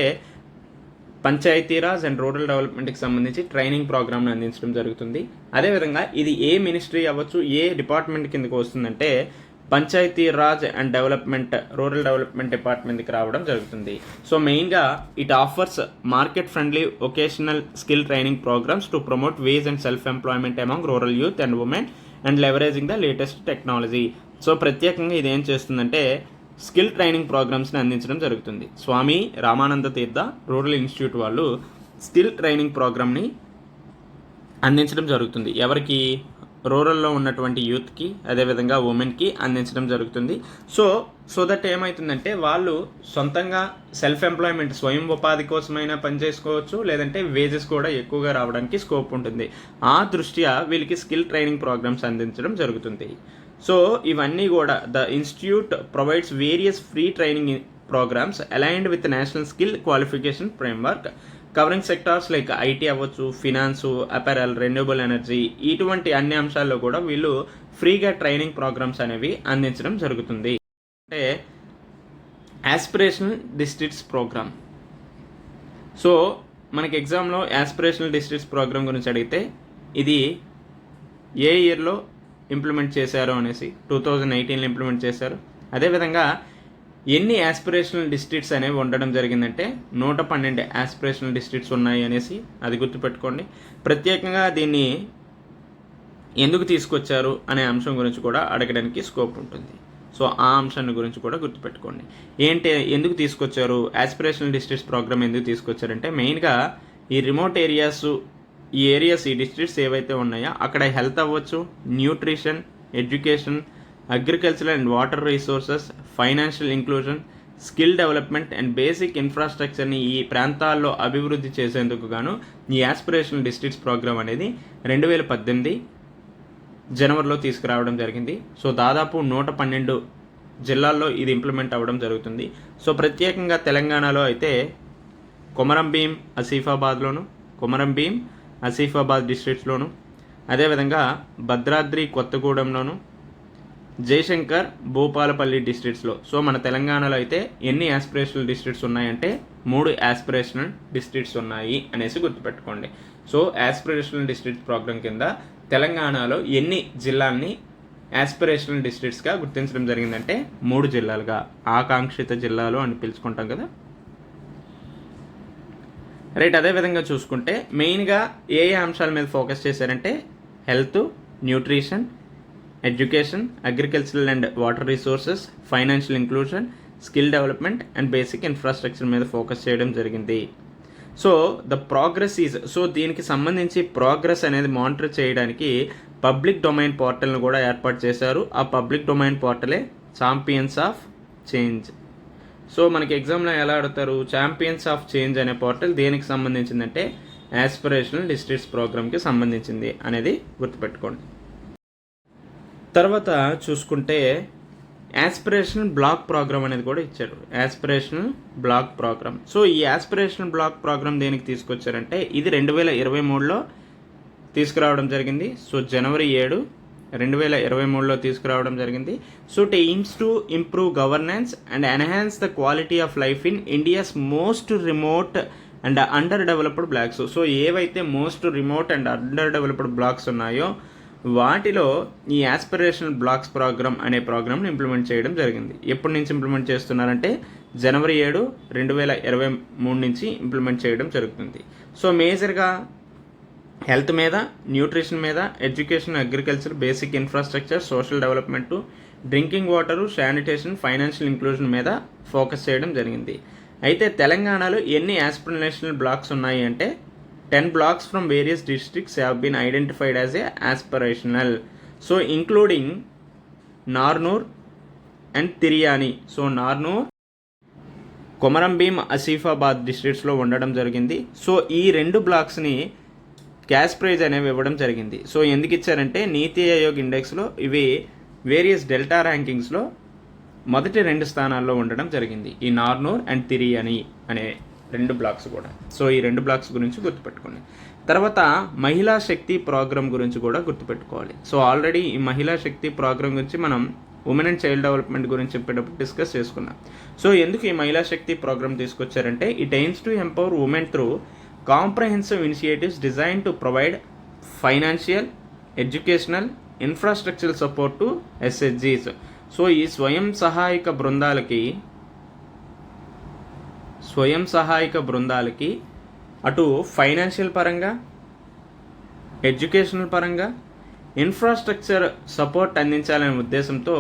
పంచాయతీరాజ్ అండ్ రూరల్ డెవలప్మెంట్కి సంబంధించి ట్రైనింగ్ ప్రోగ్రామ్ని అందించడం జరుగుతుంది. అదేవిధంగా ఇది ఏ మినిస్ట్రీ అవ్వచ్చు, ఏ డిపార్ట్మెంట్ కిందకు వస్తుందంటే Panchayati Raj and development rural development డిపార్ట్మెంట్కి రావడం జరుగుతుంది. సో మెయిన్గా it offers market friendly vocational skill training programmes to promote wage and self employment among rural youth and women and leveraging the latest technology. So ప్రత్యేకంగా ఇది ఏం చేస్తుందంటే స్కిల్ ట్రైనింగ్ ప్రోగ్రామ్స్ని అందించడం జరుగుతుంది. స్వామి రామానంద తీర్థ రూరల్ ఇన్స్టిట్యూట్ వాళ్ళు స్కిల్ ట్రైనింగ్ ప్రోగ్రామ్ని అందించడం జరుగుతుంది. ఎవరికి? రూరల్లో ఉన్నటువంటి యూత్కి, అదేవిధంగా ఉమెన్కి అందించడం జరుగుతుంది. సో దట్ ఏమవుతుందంటే వాళ్ళు సొంతంగా సెల్ఫ్ ఎంప్లాయ్మెంట్ స్వయం ఉపాధి కోసమైనా పనిచేసుకోవచ్చు, లేదంటే వేజెస్ కూడా ఎక్కువగా రావడానికి స్కోప్ ఉంటుంది. ఆ దృష్ట్యా వీళ్ళకి స్కిల్ ట్రైనింగ్ ప్రోగ్రామ్స్ అందించడం జరుగుతుంది. సో ఇవన్నీ కూడా the institute provides various free training programmes aligned with national skill qualification framework covering sectors like IT అవ్వచ్చు, ఫినాన్సు, అపెరల్, రెన్యూబుల్ ఎనర్జీ, ఇటువంటి అన్ని అంశాల్లో కూడా వీళ్ళు ఫ్రీగా ట్రైనింగ్ ప్రోగ్రామ్స్ అనేవి అందించడం జరుగుతుంది. అంటే యాస్పిరేషనల్ డిస్ట్రిక్ట్స్ ప్రోగ్రామ్. సో మనకి ఎగ్జామ్లో యాస్పిరేషనల్ డిస్ట్రిక్ట్స్ ప్రోగ్రామ్ గురించి అడిగితే ఇది ఏ ఇయర్లో ఇంప్లిమెంట్ చేశారు అనేసి 2018లో ఇంప్లిమెంట్ చేశారు. అదేవిధంగా ఎన్ని యాస్పిరేషనల్ డిస్ట్రిక్ట్స్ అనేవి ఉండడం జరిగిందంటే 112 యాస్పిరేషనల్ డిస్ట్రిక్ట్స్ ఉన్నాయి అనేసి అది గుర్తుపెట్టుకోండి. ప్రత్యేకంగా దీన్ని ఎందుకు తీసుకొచ్చారు అనే అంశం గురించి కూడా అడగడానికి స్కోప్ ఉంటుంది. సో ఆ అంశాన్ని గురించి కూడా గుర్తుపెట్టుకోండి. ఎందుకు తీసుకొచ్చారు, యాస్పిరేషనల్ డిస్ట్రిక్ట్స్ ప్రోగ్రామ్ ఎందుకు తీసుకొచ్చారంటే మెయిన్గా ఈ రిమోట్ ఏరియాస్, ఈ డిస్ట్రిక్ట్స్ ఏవైతే ఉన్నాయో అక్కడ హెల్త్ అవ్వచ్చు, nutrition, education, agriculture and water resources, financial inclusion, skill development and basic ఇన్ఫ్రాస్ట్రక్చర్ని ఈ ప్రాంతాల్లో అభివృద్ధి చేసేందుకు గాను ఈ యాస్పిరేషనల్ డిస్ట్రిక్ట్స్ ప్రోగ్రామ్ అనేది 2018 జనవరిలో తీసుకురావడం జరిగింది. సో దాదాపు 112 జిల్లాల్లో ఇది ఇంప్లిమెంట్ అవ్వడం జరుగుతుంది. సో ప్రత్యేకంగా తెలంగాణలో అయితే కొమరంభీం, ఆసిఫాబాద్ డిస్ట్రిక్ట్స్లోను, అదేవిధంగా భద్రాద్రి కొత్తగూడెంలోను, జయశంకర్, భూపాలపల్లి డిస్ట్రిక్ట్స్లో. సో మన తెలంగాణలో అయితే ఎన్ని యాస్పిరేషనల్ డిస్ట్రిక్ట్స్ ఉన్నాయంటే 3 యాస్పిరేషనల్ డిస్ట్రిక్ట్స్ ఉన్నాయి అనేసి గుర్తుపెట్టుకోండి. సో యాస్పిరేషనల్ డిస్ట్రిక్ట్ ప్రోగ్రామ్ కింద తెలంగాణలో ఎన్ని జిల్లాల్ని యాస్పిరేషనల్ డిస్ట్రిక్ట్స్గా గుర్తించడం జరిగిందంటే 3 జిల్లాలుగా, ఆకాంక్షిత జిల్లాలు అని పిలుచుకుంటాం కదా, రైట్. అదేవిధంగా చూసుకుంటే మెయిన్గా ఏ అంశాల మీద ఫోకస్ చేశారంటే health, nutrition, education, agricultural and water resources, financial inclusion, skill development and basic infrastructure మీద ఫోకస్ చేయడం జరిగింది. So the progress is, so దీనికి సంబంధించి ప్రోగ్రెస్ అనేది మానిటర్ చేయడానికి పబ్లిక్ డొమైన్ పోర్టల్ను కూడా ఏర్పాటు చేశారు. ఆ పబ్లిక్ డొమైన్ పోర్టలే ఛాంపియన్స్ ఆఫ్ చేంజ్. సో మనకి ఎగ్జామ్లో ఎలా అడుగుతారు, ఛాంపియన్స్ ఆఫ్ చేంజ్ అనే పోర్టల్ దేనికి సంబంధించిందంటే యాస్పిరేషనల్ డిస్ట్రిక్ట్స్ ప్రోగ్రామ్కి సంబంధించింది అనేది గుర్తుపెట్టుకోండి. తర్వాత చూసుకుంటే యాస్పిరేషనల్ బ్లాక్ ప్రోగ్రామ్ అనేది కూడా ఇచ్చాడు, యాస్పిరేషనల్ బ్లాక్ ప్రోగ్రామ్. సో ఈ యాస్పిరేషనల్ బ్లాక్ ప్రోగ్రామ్ దేనికి తీసుకొచ్చారంటే ఇది 2023లో తీసుకురావడం జరిగింది. సో జనవరి 7, 2023లో తీసుకురావడం జరిగింది. So it aims to improve governance and enhance the quality of life in India's most remote and underdeveloped blocks. So ఏవైతే most remote and underdeveloped blocks ఉన్నాయో వాటిలో ఈ యాస్పిరేషనల్ బ్లాక్స్ ప్రోగ్రామ్ అనే ప్రోగ్రామ్ని implement చేయడం జరిగింది. ఎప్పటి నుంచి ఇంప్లిమెంట్ చేస్తున్నారంటే జనవరి 7, 2023 నుంచి ఇంప్లిమెంట్ చేయడం జరుగుతుంది. సో మేజర్గా హెల్త్ మీద, న్యూట్రిషన్ మీద, education, agriculture, basic infrastructure, social development, drinking water, sanitation, financial inclusion మీద ఫోకస్ చేయడం జరిగింది. అయితే తెలంగాణలో ఎన్ని యాస్పిరేషనల్ బ్లాక్స్ ఉన్నాయి అంటే 10 blocks from various districts have been identified as a aspirational. So including Narnoor and Tiryani. So Narnoor, Komaram Bheem, Asifabad డిస్ట్రిక్ట్స్లో ఉండడం జరిగింది. సో ఈ 2 బ్లాక్స్ని క్యాష్ ప్రైజ్ అనేవి ఇవ్వడం జరిగింది. సో ఎందుకు ఇచ్చారంటే నీతి ఆయోగ్ ఇండెక్స్లో ఇవి వేరియస్ డెల్టా ర్యాంకింగ్స్లో మొదటి 2 స్థానాల్లో ఉండడం జరిగింది, ఈ నార్నూర్ అండ్ తిరియాని అనే 2 బ్లాక్స్ కూడా. సో ఈ 2 బ్లాక్స్ గురించి గుర్తుపెట్టుకోండి. తర్వాత మహిళా శక్తి ప్రోగ్రామ్ గురించి కూడా గుర్తుపెట్టుకోవాలి. సో ఆల్రెడీ ఈ మహిళా శక్తి ప్రోగ్రామ్ గురించి మనం ఉమెన్ అండ్ చైల్డ్ డెవలప్మెంట్ గురించి చెప్పేటప్పుడు డిస్కస్ చేసుకున్నాం. సో ఎందుకు ఈ మహిళా శక్తి ప్రోగ్రామ్ తీసుకొచ్చారంటే it aims to empower women through comprehensive initiatives design to provide financial, educational, infrastructural support to ఎస్హెచ్జీస్. సో ఈ స్వయం సహాయక బృందాలకి అటు ఫైనాన్షియల్ పరంగా, ఎడ్యుకేషనల్ పరంగా, ఇన్ఫ్రాస్ట్రక్చర్ సపోర్ట్ అందించాలనే ఉద్దేశంతో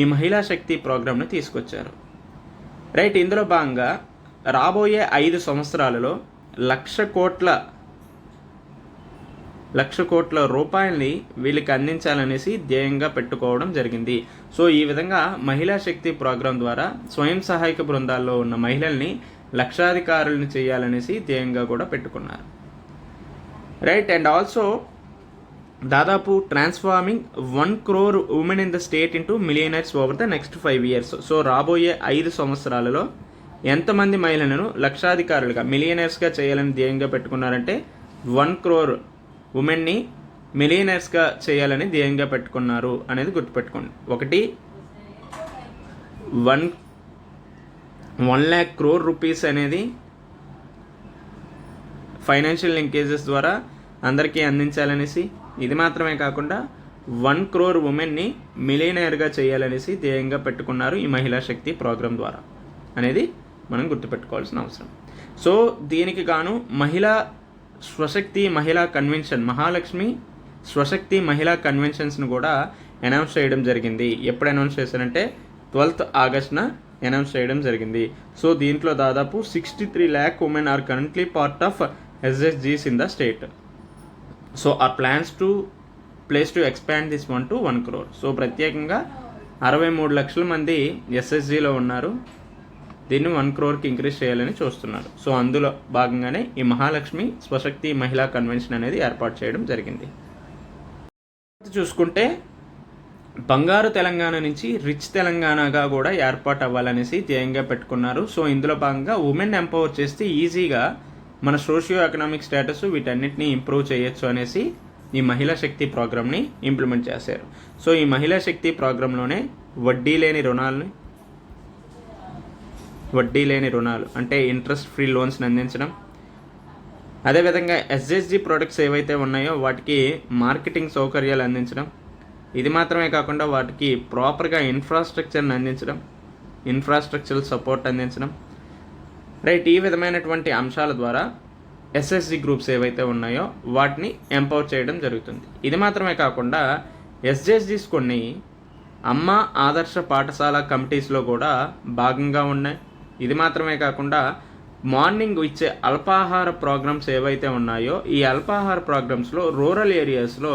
ఈ మహిళా శక్తి ప్రోగ్రామ్ని తీసుకొచ్చారు. రైట్, ఇందులో భాగంగా రాబోయే 5 సంవత్సరాలలో 1,00,00,000 కోట్ల రూపాయల్ని వీళ్ళకి అందించాలనేసి ధ్యేయంగా పెట్టుకోవడం జరిగింది. సో ఈ విధంగా మహిళా శక్తి ప్రోగ్రాం ద్వారా స్వయం సహాయక బృందాల్లో ఉన్న మహిళల్ని లక్షాధికారులను చేయాలనేసి ధ్యేయంగా కూడా పెట్టుకున్నారు. రైట్, అండ్ ఆల్సో దాదాపు transforming 1 crore women in the state into millionaires over the next 5 years. So రాబోయే 5 సంవత్సరాలలో ఎంతమంది మహిళలను లక్షాధికారులుగా, మిలియనర్స్గా చేయాలని ధ్యేయంగా పెట్టుకున్నారంటే 1 crore ఉమెన్ని మిలియనర్స్గా చేయాలని ధ్యేయంగా పెట్టుకున్నారు అనేది గుర్తుపెట్టుకోండి. ఒకటి 1 lakh crore రూపీస్ అనేది ఫైనాన్షియల్ లింకేజెస్ ద్వారా అందరికీ అందించాలనేసి, ఇది మాత్రమే కాకుండా 1 crore ఉమెన్ని మిలియనర్గా చేయాలనేసి ధ్యేయంగా పెట్టుకున్నారు ఈ మహిళా శక్తి ప్రోగ్రాం ద్వారా అనేది మనం గుర్తుపెట్టుకోవాల్సిన అవసరం. సో దీనికి గాను మహిళా స్వశక్తి మహిళా కన్వెన్షన్, మహాలక్ష్మి స్వశక్తి మహిళా కన్వెన్షన్స్ను కూడా అనౌన్స్ చేయడం జరిగింది. ఎప్పుడు అనౌన్స్ చేశారంటే 12th August అనౌన్స్ చేయడం జరిగింది. సో దీంట్లో దాదాపు 63 lakh women are currently part of SSGs in the state. So our plans to expand this 1 to 1 crore. So ప్రత్యేకంగా 63 లక్షల మంది SSGలో ఉన్నారు. దీన్ని 1 crore ఇంక్రీజ్ చేయాలని చూస్తున్నారు. సో అందులో భాగంగానే ఈ మహాలక్ష్మి స్వశక్తి మహిళా కన్వెన్షన్ అనేది ఏర్పాటు చేయడం జరిగింది. చూసుకుంటే బంగారు తెలంగాణ నుంచి రిచ్ తెలంగాణగా కూడా ఏర్పాటు అవ్వాలనేసి ధ్యేయంగా పెట్టుకున్నారు. సో ఇందులో భాగంగా ఉమెన్ ఎంపవర్ చేస్తే ఈజీగా మన సోషియో ఎకనామిక్ స్టేటస్ వీటన్నిటిని ఇంప్రూవ్ చేయొచ్చు అనేసి ఈ మహిళా శక్తి ప్రోగ్రామ్ని ఇంప్లిమెంట్ చేశారు. సో ఈ మహిళా శక్తి ప్రోగ్రాంలోనే వడ్డీ లేని రుణాలు అంటే ఇంట్రెస్ట్ ఫ్రీ లోన్స్ని అందించడం, అదేవిధంగా SSG ప్రొడక్ట్స్ ఏవైతే ఉన్నాయో వాటికి మార్కెటింగ్ సౌకర్యాలు అందించడం, ఇది మాత్రమే కాకుండా వాటికి ప్రాపర్గా ఇన్ఫ్రాస్ట్రక్చర్ని అందించడం, ఇన్ఫ్రాస్ట్రక్చరల్ సపోర్ట్ అందించడం. రైట్, ఈ విధమైనటువంటి అంశాల ద్వారా SSG గ్రూప్స్ ఏవైతే ఉన్నాయో వాటిని ఎంపవర్ చేయడం జరుగుతుంది. ఇది మాత్రమే కాకుండా SSGs కొన్ని అమ్మ ఆదర్శ పాఠశాల కమిటీస్లో కూడా భాగంగా ఉన్నాయి. ఇది మాత్రమే కాకుండా మార్నింగ్ ఇచ్చే అల్పాహార ప్రోగ్రామ్స్ ఏవైతే ఉన్నాయో ఈ అల్పాహార ప్రోగ్రామ్స్లో రూరల్ ఏరియాస్లో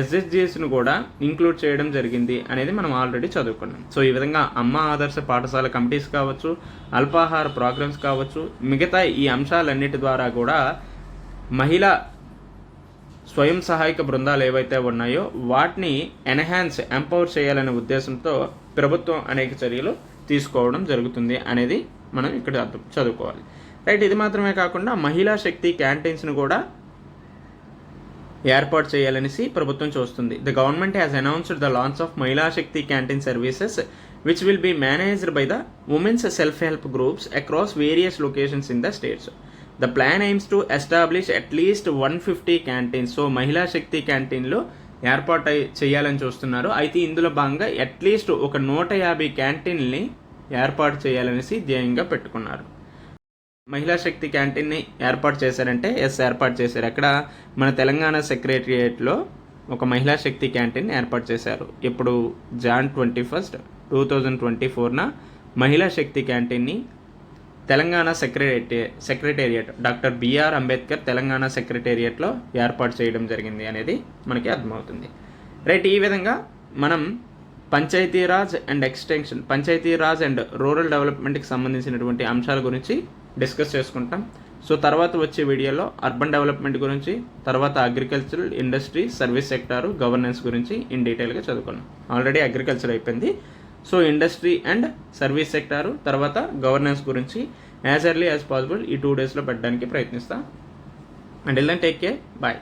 SSGsను కూడా ఇంక్లూడ్ చేయడం జరిగింది అనేది మనం ఆల్రెడీ చదువుకున్నాం. సో ఈ విధంగా అమ్మ ఆదర్శ పాఠశాల కమిటీస్ కావచ్చు, అల్పాహార ప్రోగ్రామ్స్ కావచ్చు, మిగతా ఈ అంశాలన్నిటి ద్వారా కూడా మహిళా స్వయం సహాయక బృందాలు ఏవైతే ఉన్నాయో వాటిని ఎంపవర్ చేయాలనే ఉద్దేశంతో ప్రభుత్వం అనేక చర్యలు తీసుకోవడం జరుగుతుంది అనేది మనం ఇక్కడ చదువుకోవాలి. రైట్, ఇది మాత్రమే కాకుండా మహిళా శక్తి క్యాంటీన్స్ను కూడా ఏర్పాటు చేయాలనేసి ప్రభుత్వం చూస్తుంది. The government has announced the launch of Mahila Shakti canteen services which will be managed by the women's self help groups across various locations in the states. The plan aims to establish at least 150 canteens. So Mahila Shakti క్యాంటీన్లు ఏర్పాటు చేయాలని చూస్తున్నారు. అయితే ఇందులో భాగంగా at least ఒక 150 క్యాంటీన్ని ఏర్పాటు చేయాలనేసి ధ్యేయంగా పెట్టుకున్నారు. మహిళా శక్తి క్యాంటీన్ని ఏర్పాటు చేశారంటే ఏర్పాటు చేశారు. అక్కడ మన తెలంగాణ సెక్రటరియేట్లో ఒక మహిళా శక్తి క్యాంటీన్ ఏర్పాటు చేశారు. ఇప్పుడు Jan 21, 2024 మహిళా శక్తి క్యాంటీన్ని Telangana secretariat doctor BR Ambedkar Telangana సెక్రటేరియట్లో ఏర్పాటు చేయడం జరిగింది అనేది మనకి అర్థమవుతుంది. రైట్, ఈ విధంగా మనం పంచాయతీరాజ్ అండ్ రూరల్ డెవలప్మెంట్కి సంబంధించినటువంటి అంశాల గురించి డిస్కస్ చేసుకుంటాం. సో తర్వాత వచ్చే వీడియోలో అర్బన్ డెవలప్మెంట్ గురించి, తర్వాత agricultural, industry, service sector, governance గురించి ఇన్ డీటెయిల్గా చదువుకున్నాం. ఆల్రెడీ అగ్రికల్చర్ అయిపోయింది. So industry and service sector, తర్వాత గవర్నెన్స్ గురించి యాజ్ ఎర్లీ యాజ్ పాసిబుల్ ఈ 2 daysలో పెట్టడానికి ప్రయత్నిస్తాం. And take care, bye.